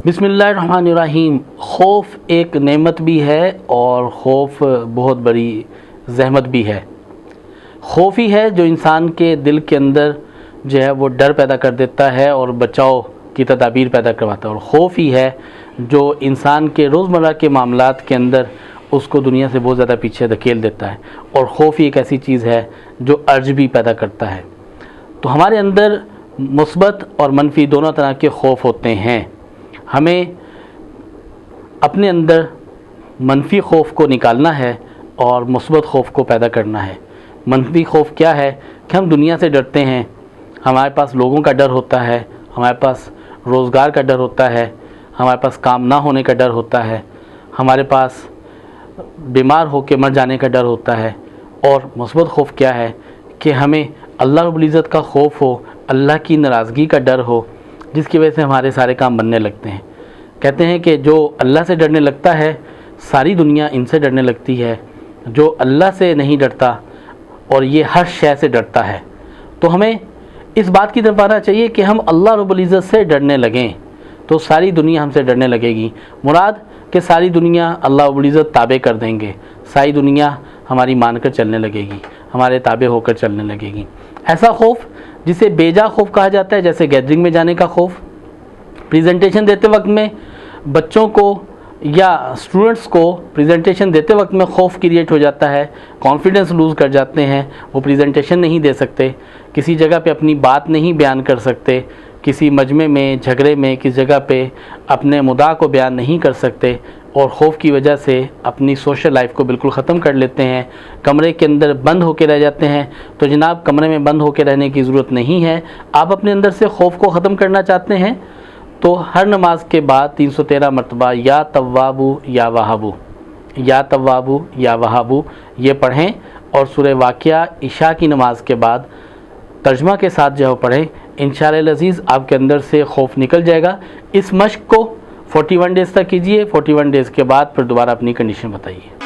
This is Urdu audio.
بسم اللہ الرحمن الرحیم۔ خوف ایک نعمت بھی ہے اور خوف بہت بڑی زحمت بھی ہے۔ خوف ہی ہے جو انسان کے دل کے اندر جو ہے وہ ڈر پیدا کر دیتا ہے اور بچاؤ کی تدابیر پیدا کرواتا ہے، اور خوف ہی ہے جو انسان کے روزمرہ کے معاملات کے اندر اس کو دنیا سے بہت زیادہ پیچھے دھکیل دیتا ہے، اور خوف ہی ایک ایسی چیز ہے جو عرج بھی پیدا کرتا ہے۔ تو ہمارے اندر مثبت اور منفی دونوں طرح کے خوف ہوتے ہیں۔ ہمیں اپنے اندر منفی خوف کو نکالنا ہے اور مثبت خوف کو پیدا کرنا ہے۔ منفی خوف کیا ہے کہ ہم دنیا سے ڈرتے ہیں، ہمارے پاس لوگوں کا ڈر ہوتا ہے، ہمارے پاس روزگار کا ڈر ہوتا ہے، ہمارے پاس کام نہ ہونے کا ڈر ہوتا ہے، ہمارے پاس بیمار ہو کے مر جانے کا ڈر ہوتا ہے۔ اور مثبت خوف کیا ہے کہ ہمیں اللہ رب العزت کا خوف ہو، اللہ کی ناراضگی کا ڈر ہو، جس کی وجہ سے ہمارے سارے کام بننے لگتے ہیں۔ کہتے ہیں کہ جو اللہ سے ڈرنے لگتا ہے ساری دنیا ان سے ڈرنے لگتی ہے، جو اللہ سے نہیں ڈرتا اور یہ ہر شے سے ڈرتا ہے۔ تو ہمیں اس بات کی طرف آنا چاہیے کہ ہم اللہ رب العزت سے ڈرنے لگیں تو ساری دنیا ہم سے ڈرنے لگے گی۔ مراد کہ ساری دنیا اللہ رب العزت تابع کر دیں گے، ساری دنیا ہماری مان کر چلنے لگے گی، ہمارے تابع ہو کر چلنے لگے گی۔ ایسا خوف جسے بیجا خوف کہا جاتا ہے، جیسے گیدرنگ میں جانے کا خوف، پریزنٹیشن دیتے وقت میں بچوں کو یا اسٹوڈنٹس کو پریزنٹیشن دیتے وقت میں خوف کریٹ ہو جاتا ہے، کانفیڈنس لوز کر جاتے ہیں، وہ پریزنٹیشن نہیں دے سکتے، کسی جگہ پہ اپنی بات نہیں بیان کر سکتے، کسی مجمع میں جھگڑے میں کسی جگہ پہ اپنے مدعا کو بیان نہیں کر سکتے، اور خوف کی وجہ سے اپنی سوشل لائف کو بالکل ختم کر لیتے ہیں، کمرے کے اندر بند ہو کے رہ جاتے ہیں۔ تو جناب کمرے میں بند ہو کے رہنے کی ضرورت نہیں ہے۔ آپ اپنے اندر سے خوف کو ختم کرنا چاہتے ہیں تو ہر نماز کے بعد 313 مرتبہ یا توابو یا وہابو، یا توابو یا وہابو یہ پڑھیں، اور سورہ واقعہ عشاء کی نماز کے بعد ترجمہ کے ساتھ جو پڑھیں۔ انشاءاللہ العزیز آپ کے اندر سے خوف نکل جائے گا۔ اس مشق کو 41 ڈیز تک کیجیے، 41 ڈیز کے بعد پھر دوبارہ اپنی کنڈیشن بتائیے۔